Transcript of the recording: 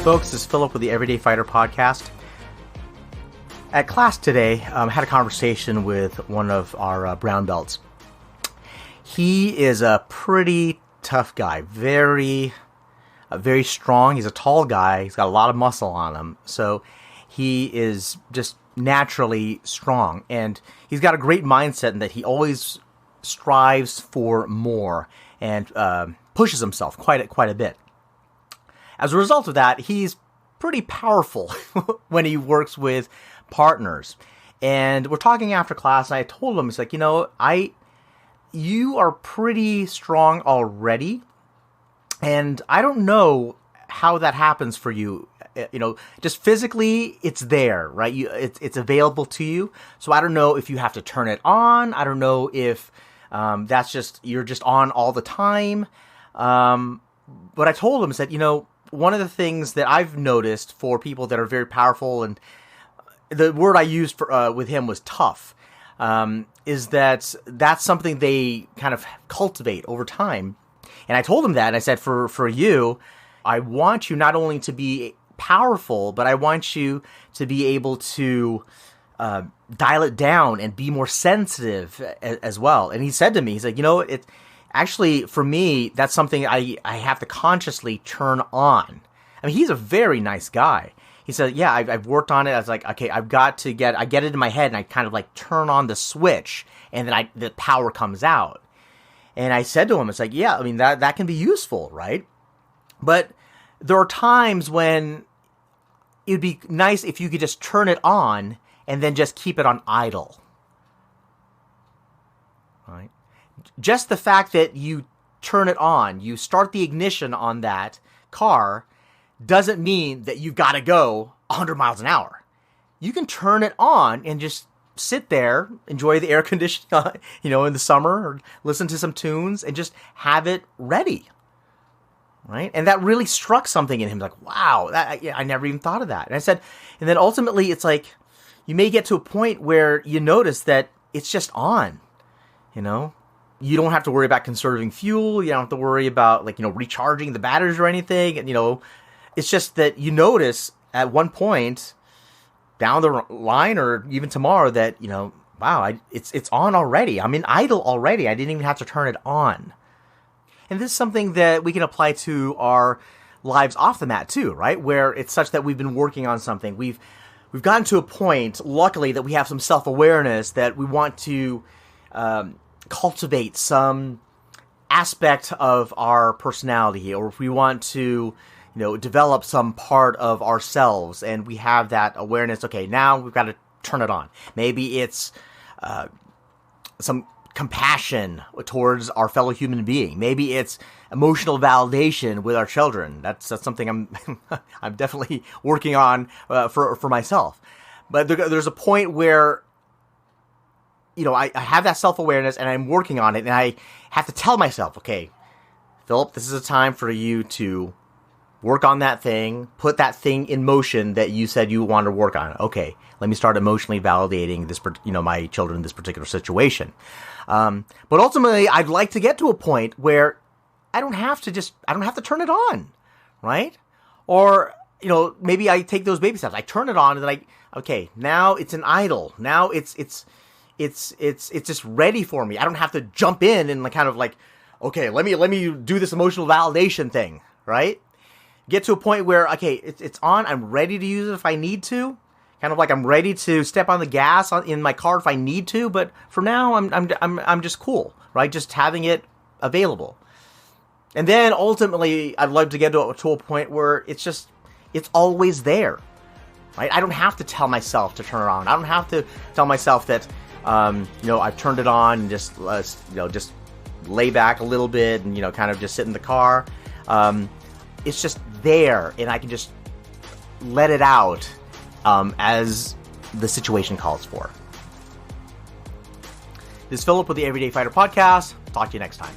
folks. This is Philip with the Everyday Fighter podcast. At class today, I had a conversation with one of our brown belts. He is a pretty tough guy, very strong. He's a tall guy. He's got a lot of muscle on him. So he is just naturally strong. And he's got a great mindset in that he always strives for more and pushes himself quite a bit. As a result of that, he's pretty powerful when he works with partners. And we're talking after class, and I told him, it's like, you are pretty strong already, and I don't know how that happens for you. Just physically, it's there, right? It's available to you. So I don't know if you have to turn it on. I don't know if that's just you're just on all the time. But I told him, I said, one of the things that I've noticed for people that are very powerful, and the word I used for with him was tough, is that's something they kind of cultivate over time. And I told him that, and I said, for you, I want you not only to be powerful, but I want you to be able to dial it down and be more sensitive as well. And he said to me, he's like, it actually, for me, that's something I have to consciously turn on. I mean, he's a very nice guy. He said, yeah, I've worked on it. I was like, okay, I get it in my head, and I kind of like turn on the switch, and then the power comes out. And I said to him, it's like, yeah, I mean, that can be useful, right? But there are times when it'd be nice if you could just turn it on and then just keep it on idle, right? Just the fact that you turn it on, you start the ignition on that car, doesn't mean that you've got to go 100 miles an hour. You can turn it on and just sit there, enjoy the air conditioning, in the summer, or listen to some tunes and just have it ready, right? And that really struck something in him, like, wow, I never even thought of that. And I said, and then ultimately it's like, you may get to a point where you notice that it's just on, You don't have to worry about conserving fuel. You don't have to worry about recharging the batteries or anything. And, it's just that you notice at one point down the line or even tomorrow that, wow, it's on already. I'm in idle already. I didn't even have to turn it on. And this is something that we can apply to our lives off the mat too, right? Where it's such that we've been working on something. We've gotten to a point, luckily, that we have some self-awareness that we want to cultivate some aspect of our personality, or if we want to, develop some part of ourselves, and we have that awareness. Okay, now we've got to turn it on. Maybe it's some compassion towards our fellow human being. Maybe it's emotional validation with our children. That's something I'm definitely working on for myself. But there's a point where I have that self-awareness and I'm working on it, and I have to tell myself, okay, Philip, this is a time for you to work on that thing, put that thing in motion that you said you wanted to work on. Okay, let me start emotionally validating this, my children in this particular situation. But ultimately, I'd like to get to a point where I don't have to turn it on, right? Or, maybe I take those baby steps. I turn it on, and then okay, now it's an idle. Now it's just ready for me. I don't have to jump in and okay, let me do this emotional validation thing, right? Get to a point where, okay, it's on. I'm ready to use it if I need to. Kind of like I'm ready to step on the gas in my car if I need to. But for now, I'm just cool, right? Just having it available. And then ultimately, I'd love to get to a point where it's always there, right? I don't have to tell myself to turn it on. I don't have to tell myself that, I've turned it on and just lay back a little bit and, kind of just sit in the car. It's just there, and I can just let it out as the situation calls for. This is Philip with the Everyday Fighter podcast. Talk to you next time.